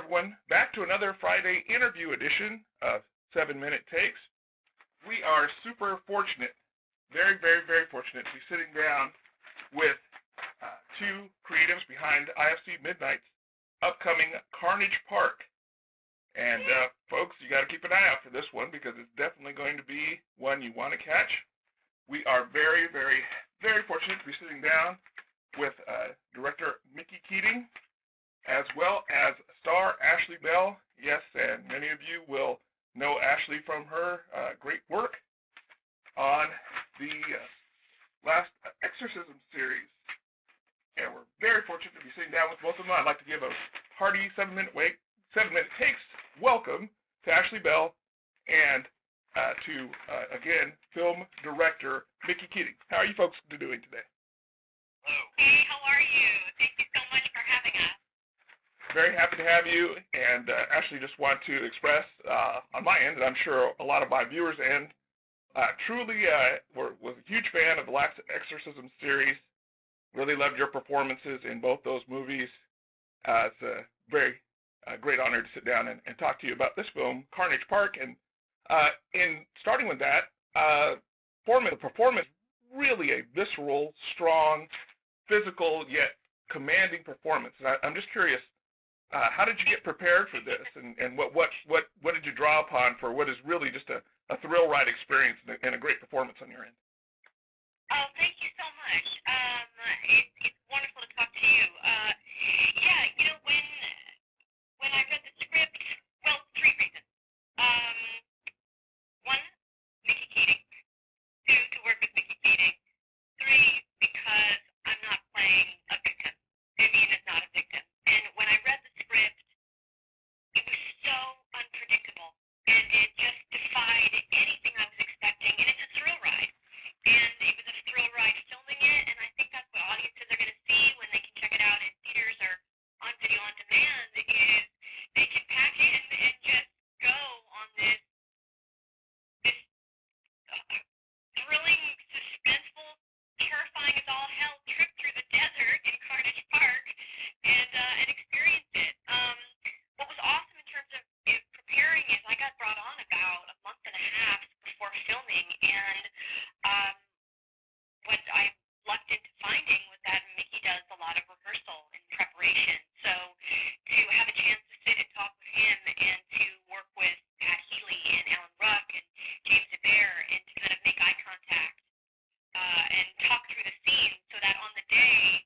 everyone. Back to another Friday interview edition of 7-Minute Takes. We are super fortunate, very, very, very fortunate to be sitting down with two creatives behind IFC Midnight's upcoming Carnage Park. And folks, you got to keep an eye out for this one because it's definitely going to be one you want to catch. We are very, very, very fortunate to be sitting down with director Mickey Keating, as well as star Ashley Bell. Yes, and many of you will know Ashley from her great work on the LAST EXORCISM series. And we're very fortunate to be sitting down with both of them. I'd like to give a hearty 7-minute takes welcome to Ashley Bell and again, film director Mickey Keating. How are you folks doing today? Hello. Hey, how are you? Thank you so much for having us. Very happy to have you, and Ashley, just want to express on my end, and I'm sure a lot of my viewers and truly was a huge fan of the LAST EXORCISM series. Really loved your performances in both those movies. It's a very great honor to sit down and talk to you about this film, Carnage Park. And in starting with that, the performance, really a visceral, strong, physical, yet commanding performance. And I'm just curious, how did you get prepared for this, and what did you draw upon for what is really just a thrill ride experience and a great performance on your end? Oh, thank you so much. It's wonderful to talk to you. When I read the script, well, three reasons. One, Mickey Keating. Two, to work with Mickey Keating. Three, because I'm not playing a victim. Vivian is not a victim. And when I read the script, it was so unpredictable, and it just defied anything I was expecting, and it's a thrill ride. And it was a thrill ride filming it, and I think that's what audiences are going to see when they can check it out in theaters or on video on demand, is they can pack in and just go on this thrilling, suspenseful, terrifying as all hell trip through the desert in Carnage Park and experience it. What was awesome in terms of preparing is I got brought on about a month and a half before filming, and what I lucked into finding was that Mickey does a lot of rehearsal and preparation. So to have a chance to sit and talk with him and to work with Pat Healy and Alan Ruck and James Hebert and to kind of make eye contact and talk through the scene so that on the day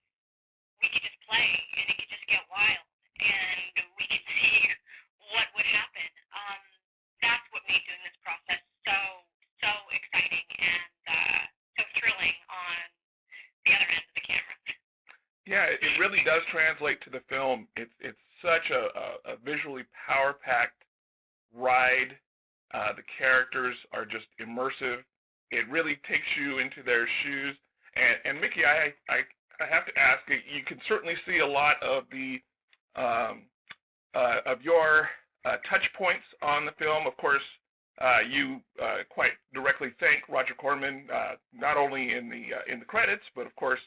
we could just play and it could just get wild and we could see what would happen. That's what made doing this process so exciting and so thrilling on the other end of the camera. Yeah, it really does translate to the film. It's such a visually power-packed ride. The characters are just immersive. It really takes you into their shoes. And Mickey, I have to ask, you can certainly see a lot of the of your touch points on the film. Of course, you quite directly thank Roger Corman not only in the credits, but of course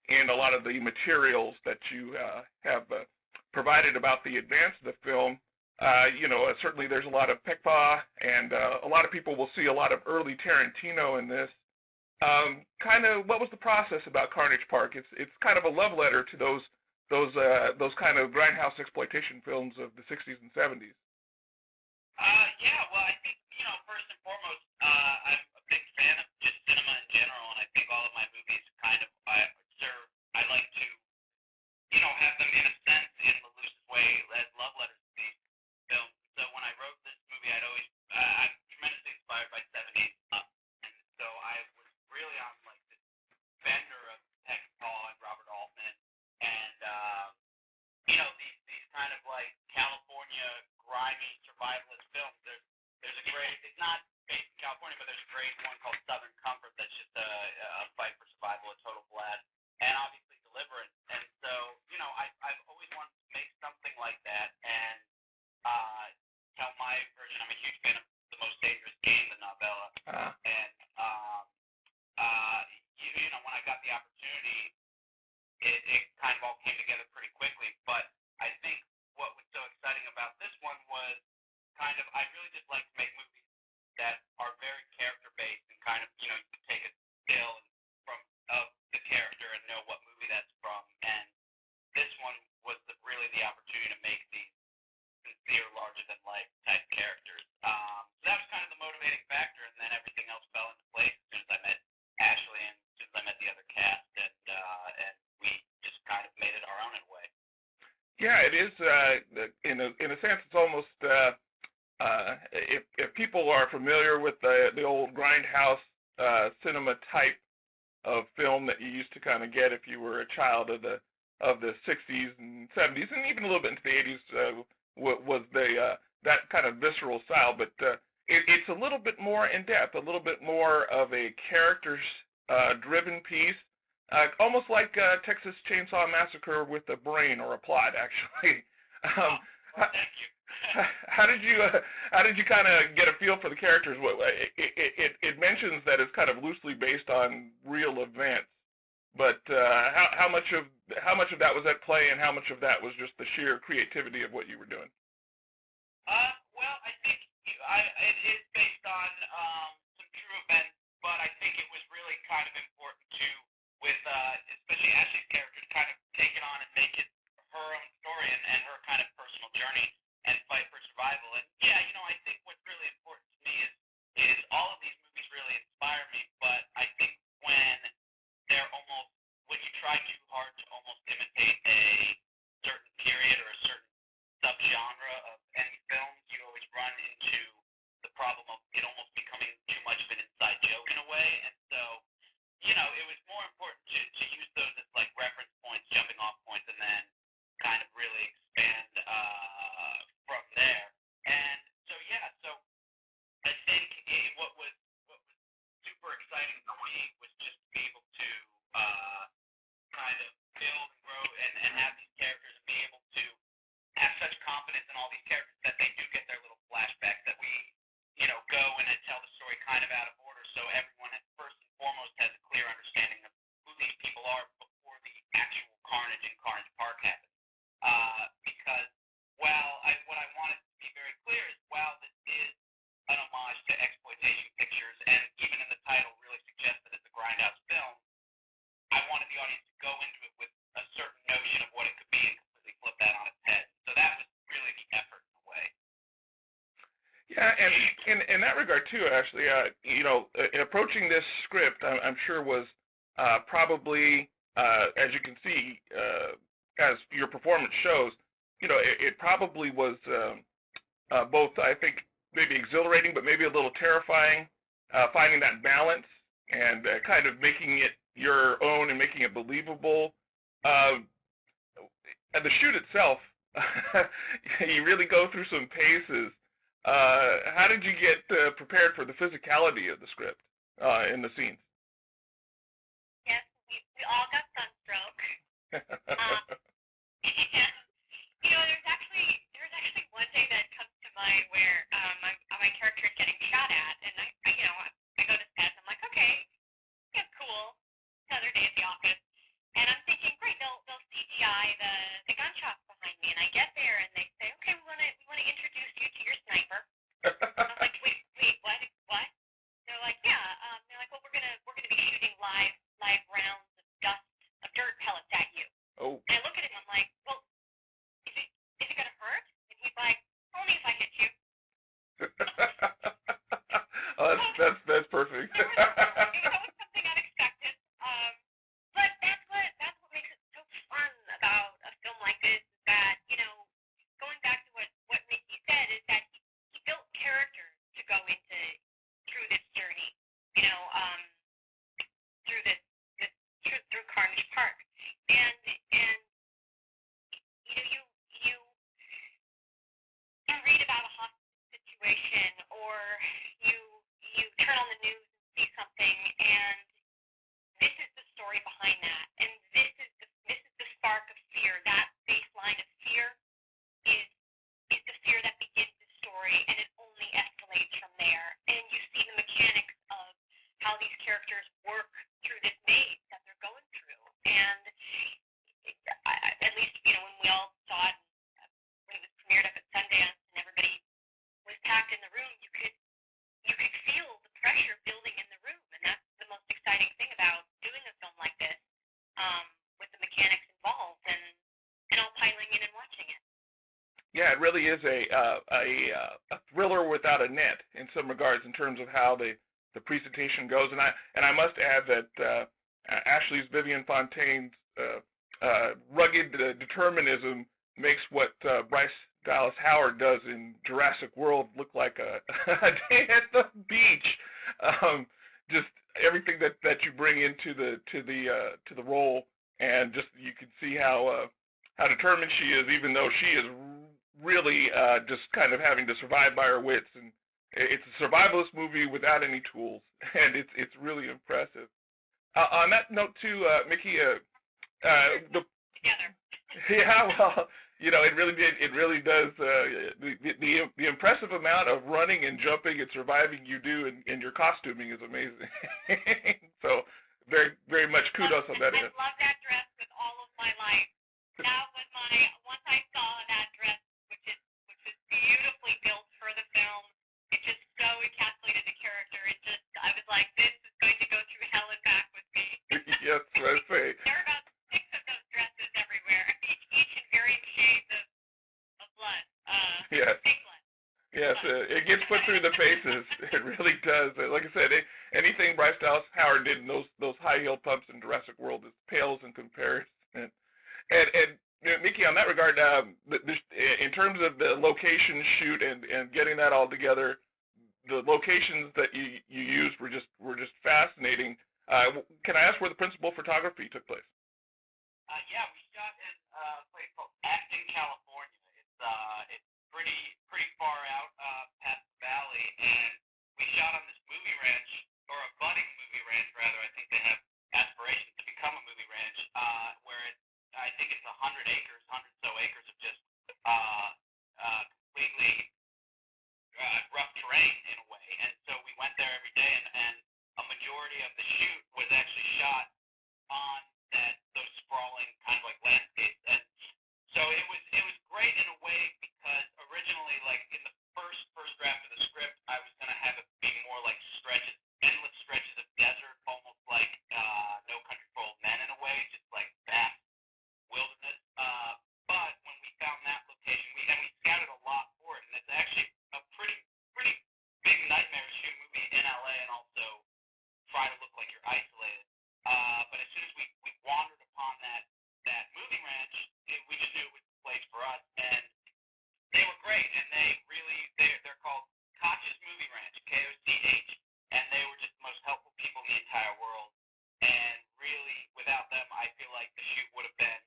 in a lot of the materials that you have provided about the advance of the film. Certainly there's a lot of Pecpa, and a lot of people will see a lot of early Tarantino in this. What was the process about Carnage Park? It's kind of a love letter to those kind of grindhouse exploitation films of the 60s and 70s. Well, I think, first and foremost, I'm a big fan of just cinema in general, and I think all of my movies I like to, have them in a sense, in the loosest way, as love letters to these films. So when I wrote this movie, I'm tremendously inspired by 70s stuff, and so I was really on, this bender of Tech Paul and Robert Altman, and, these kind of, California grimy survivalist films. There's a great, it's not based in California, but there's a great one called Southern Comfort that's just a fight for survival, a total blast, and obviously Deliverance. And so, I've always wanted to make something like that and tell my version. I'm a huge fan of The Most Dangerous Game, the novella. And, when I got the opportunity, it kind of all came together pretty quickly. But I think what was so exciting about I really just like to make movies that are very character-based and kind of, you can take a still from of the character and know what movie that's from. And this one was really the opportunity to make these sincere, larger-than-life type characters. So that was kind of the motivating factor, and then everything else fell into place as soon as I met Ashley and as soon as I met the other cast, and we just kind of made it our own in a way. Yeah, it is. In a sense, it's almost if people are familiar with the old grindhouse cinema type of film that you used to kind of get if you were a child of the 60s and 70s and even a little bit into the 80s, was that kind of visceral style. But it's a little bit more in depth, a little bit more of a characters driven piece. Almost like Texas Chainsaw Massacre with a brain or a plot, actually. Well, thank you. How did you kind of get a feel for the characters? It mentions that it's kind of loosely based on real events, but how much of that was at play, and how much of that was just the sheer creativity of what you were doing? Well, I think it is based on some true events, but I think it was really kind of important too, with especially Ashley's character, to kind of take it on and make it her own story and her kind of personal journey and fight for survival. And yeah, I think what's really important to me is all of these movies really inspire me, but I think when you try too hard to almost imitate a certain period or a certain subgenre of any film, you always run into the problem of it almost becoming too much of an inside joke in a way. And so, it was more important to use those as like reference points, jumping off points, and then kind of really expand from there. And so I think what was super exciting for me was just to be able to kind of build and grow and have these characters and be able to have such confidence in all these characters that they do get their little flashbacks, that we go and tell the story kind of out of order, so everyone first and foremost has a clear understanding of who these people are before the actual carnage in Carnage Park happens. Because what I wanted to be very clear is, while this is an homage to exploitation pictures, and even in the title really suggests that it's a grindhouse film, I wanted the audience to go into it with a certain notion of what it could be and completely flip that on its head. So that was really the effort in a way. Yeah, and in that regard too, Ashley, approaching this script, I'm sure was probably, as you can see, as your performance shows, it probably was both, I think, maybe exhilarating, but maybe a little terrifying, finding that balance and kind of making it your own and making it believable. And the shoot itself, you really go through some paces. How did you get prepared for the physicality of the script in the scenes? Yes, we all got sunstroke. And there's actually one day that comes to mind where my character is getting shot at, and I go to set. I'm like, okay, yeah, cool. Another day at the office, and I'm thinking, great, they'll CGI the gunshots behind me, and I get there, and they say, okay, we want to introduce you to your sniper. I'm like, wait, what? They're like, yeah. They're like, well, we're gonna be shooting live rounds of dirt pellets at you. Oh. And I look at him, I'm like, well, is it gonna hurt? And he's like, only if I hit you. Oh, that's perfect. It was something unexpected. But that's what makes it so fun about a film like this, is that, going back to what Mickey said, is that he built characters to go through this journey, through Carnage Park. And you read about a hostage situation, or you turn on the news and see something, and this is the story behind that, and this is the spark of fear. That baseline of fear is the fear that begins the story, and it only escalates from there. And you see the mechanics of how these characters work through this maze that they're going through. And at least when we all saw it, when it was premiered up at Sundance, and everybody was packed really is a thriller without a net in some regards in terms of how the presentation goes. And I must add that Ashley's Vivian Fontaine's rugged determinism makes what Bryce Dallas Howard does in Jurassic World look like a day at the beach. Just everything that you bring into the role, and just you can see how determined she is, even though she is really just kind of having to survive by her wits. And it's a survivalist movie without any tools, and it's really impressive. On that note, too, Mickey, together. Yeah, well, it really does. The impressive amount of running and jumping and surviving you do, and your costuming is amazing. So very, very much kudos on that end. I love that dress with all of my life. That was once I saw that dress, which is beautifully built for the film. It just so encapsulated the character. I was like, this is going to go through hell and back with me. Yes, I say. There are about 6 of those dresses everywhere, each in varying shades of blood. Yes. Big blood. Yes, it gets put through the paces. It really does. Like I said, anything Bryce Dallas Howard did in those high heel pumps in Jurassic World is pales in comparison. And Mickey, on that regard, in terms of the location shoot and getting that all together, the locations that you used were just fascinating. Can I ask where the principal photography took place? Yeah, we shot in a place called Acton, California. It's pretty far out past the valley, and we shot on this movie ranch, or a budding movie ranch rather. I think they have aspirations to become a movie ranch, where I think it's 100 so acres of just completely rough terrain in a way. And so we went there every day, and a majority of the shoot was actually shot on those sprawling kind of like landscapes. And so it was great in a way, because originally, like in the first draft of the script, I was going to have it be more like endless stretches of desert, almost like No Country for Old Men in a way, just like vast wilderness. But when we found that location, we scouted a lot for it, and it's actually a pretty big nightmare to shoot a movie in LA and also try to look like you're isolated. But as soon as we wandered upon that movie ranch, we just knew it was the place for us, and they were great. And they're called Koch's Movie Ranch, Koch, and they were just the most helpful people in the entire world. And really, without them, I feel like the shoot would have been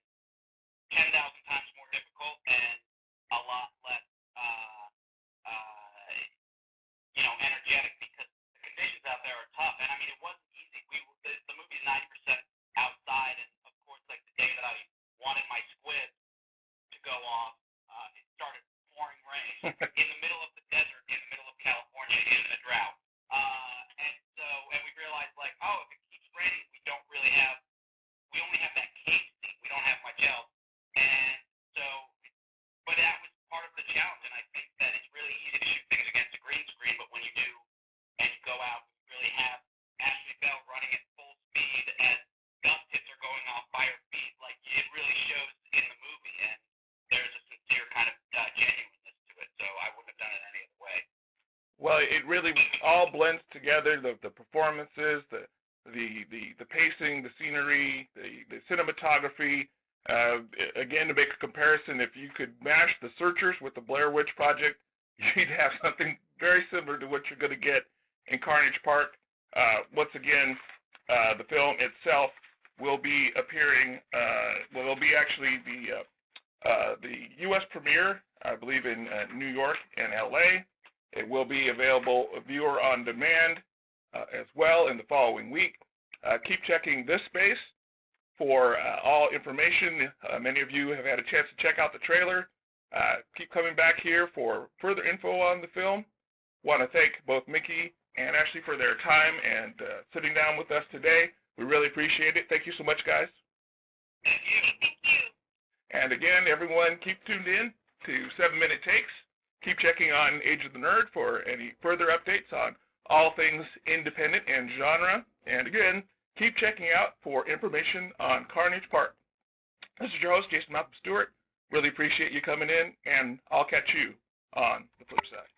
10,000 times more difficult and a lot less, energetic, because the conditions out there are tough. And I mean, it wasn't easy. The movie's 90% outside, and of course, like the day that I wanted my squid to go off, it started pouring rain in the middle of the desert, in the middle of California, in a drought. And we realized, like, if it keeps raining, we only have that cave scene. We don't have much else. And so, but that was part of the challenge, and I think that it's really easy to shoot things against a green screen, but when you do, and you go out, you really have Ashley Bell running at full speed as dust hits are going off by her feet. Like, it really shows in the movie, and there's a sincere kind of genuineness to it, so I wouldn't have done it any other way. Well, it really all blends together, the performances, the pacing, the scenery, the cinematography. Again, to make a comparison, if you could mash The Searchers with the Blair Witch Project, you'd have something very similar to what you're going to get in Carnage Park. Once again, the film itself will be appearing, it'll be actually the U.S. premiere, I believe, in New York and L.A. It will be available viewer on demand as well in the following week. Keep checking this space for all information. Many of you have had a chance to check out the trailer. Keep coming back here for further info on the film. Want to thank both Mickey and Ashley for their time and sitting down with us today. We really appreciate it. Thank you so much, guys. Thank you. Thank you. And again, everyone, keep tuned in to 7-Minute Takes. Keep checking on Age of the Nerd for any further updates on all things independent and genre. And again, keep checking out for information on Carnage Park. This is your host, Jason Malcolm Stewart. Really appreciate you coming in, and I'll catch you on the flip side.